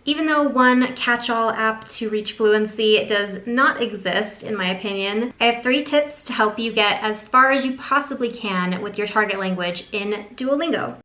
Even though one catch-all app to reach fluency does not exist, in my opinion, I have 3 tips to help you get as far as you possibly can with your target language in Duolingo.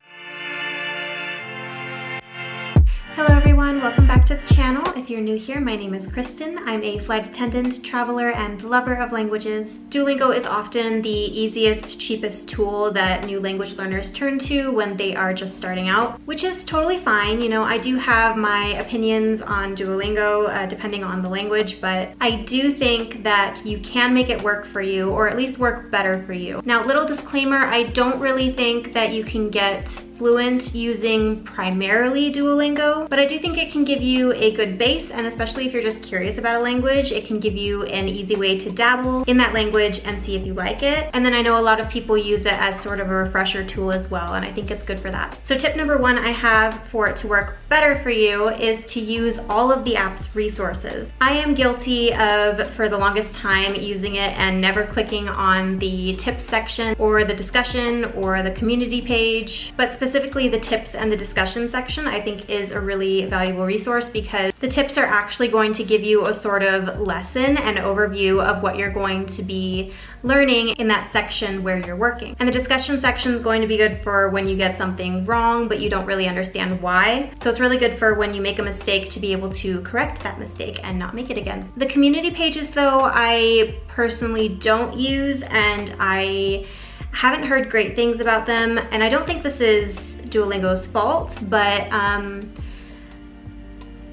Hello everyone, welcome back to the channel. If you're new here, my name is Kristen. I'm a flight attendant, traveler, and lover of languages. Duolingo is often the easiest, cheapest tool that new language learners turn to when they are just starting out, which is totally fine. You know, I do have my opinions on Duolingo depending on the language, but I do think that you can make it work for you, or at least work better for you. Now, little disclaimer, I don't really think that you can get fluent using primarily Duolingo, but I do think it can give you a good base, and especially if you're just curious about a language, it can give you an easy way to dabble in that language and see if you like it. And then I know a lot of people use it as sort of a refresher tool as well, and I think it's good for that. So tip number 1 I have for it to work better for you is to use all of the app's resources. I am guilty of, for the longest time, using it and never clicking on the tips section or the discussion or the community page, but specifically the tips and the discussion section I think is a really valuable resource, because the tips are actually going to give you a sort of lesson and overview of what you're going to be learning in that section where you're working. And the discussion section is going to be good for when you get something wrong but you don't really understand why. So it's really good for when you make a mistake to be able to correct that mistake and not make it again. The community pages though, I personally don't use, and I haven't heard great things about them, and I don't think this is Duolingo's fault, but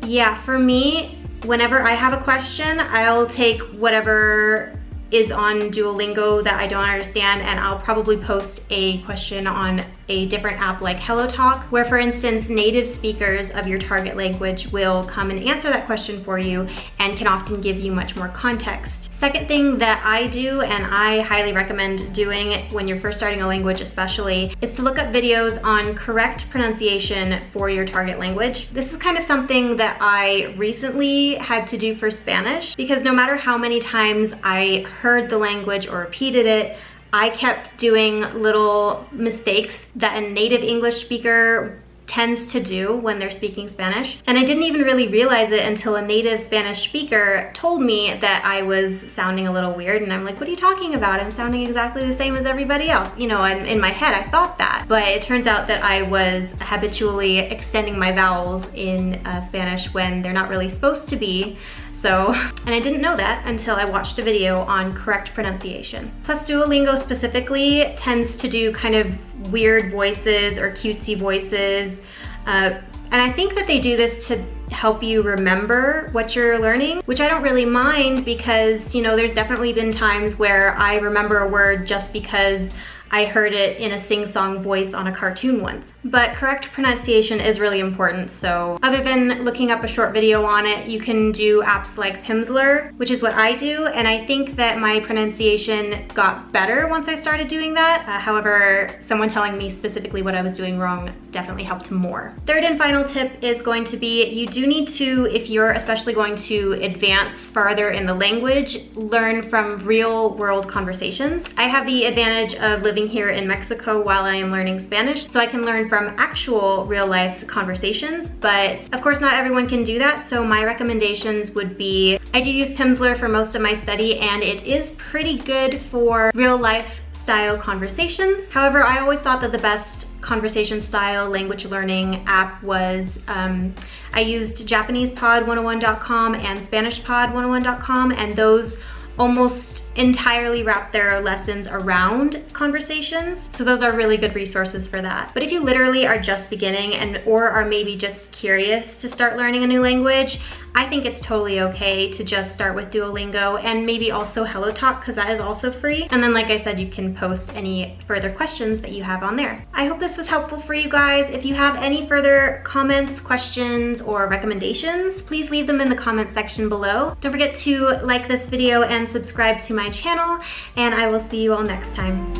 yeah, for me, whenever I have a question, I'll take whatever is on Duolingo that I don't understand, and I'll probably post a question on a different app like HelloTalk, where for instance, native speakers of your target language will come and answer that question for you and can often give you much more context. Second thing that I do, and I highly recommend doing when you're first starting a language especially, is to look up videos on correct pronunciation for your target language. This is kind of something that I recently had to do for Spanish, because no matter how many times I heard the language or repeated it, I kept doing little mistakes that a native English speaker tends to do when they're speaking Spanish. And I didn't even really realize it until a native Spanish speaker told me that I was sounding a little weird, and I'm like, what are you talking about? I'm sounding exactly the same as everybody else. You know, and in my head I thought that, but it turns out that I was habitually extending my vowels in Spanish when they're not really supposed to be. So, and I didn't know that until I watched a video on correct pronunciation. Plus, Duolingo specifically tends to do kind of weird voices or cutesy voices. And I think that they do this to help you remember what you're learning, which I don't really mind, because, you know, there's definitely been times where I remember a word just because I heard it in a sing-song voice on a cartoon once. But correct pronunciation is really important, so other than looking up a short video on it, you can do apps like Pimsleur, which is what I do, and I think that my pronunciation got better once I started doing that. However, someone telling me specifically what I was doing wrong definitely helped more. Third and final tip is going to be, you do need to, if you're especially going to advance farther in the language, learn from real world conversations. I have the advantage of living here in Mexico while I am learning Spanish, so I can learn from actual real life conversations, but of course not everyone can do that, so my recommendations would be, I do use Pimsleur for most of my study, and it is pretty good for real life style conversations. However, I always thought that the best conversation style language learning app was, I used JapanesePod101.com and SpanishPod101.com, and those almost entirely wrap their lessons around conversations. So those are really good resources for that. But if you literally are just beginning or are maybe just curious to start learning a new language, I think it's totally okay to just start with Duolingo and maybe also HelloTalk, because that is also free. And then, like I said, you can post any further questions that you have on there. I hope this was helpful for you guys. If you have any further comments, questions, or recommendations, please leave them in the comment section below. Don't forget to like this video and subscribe to my channel, and I will see you all next time.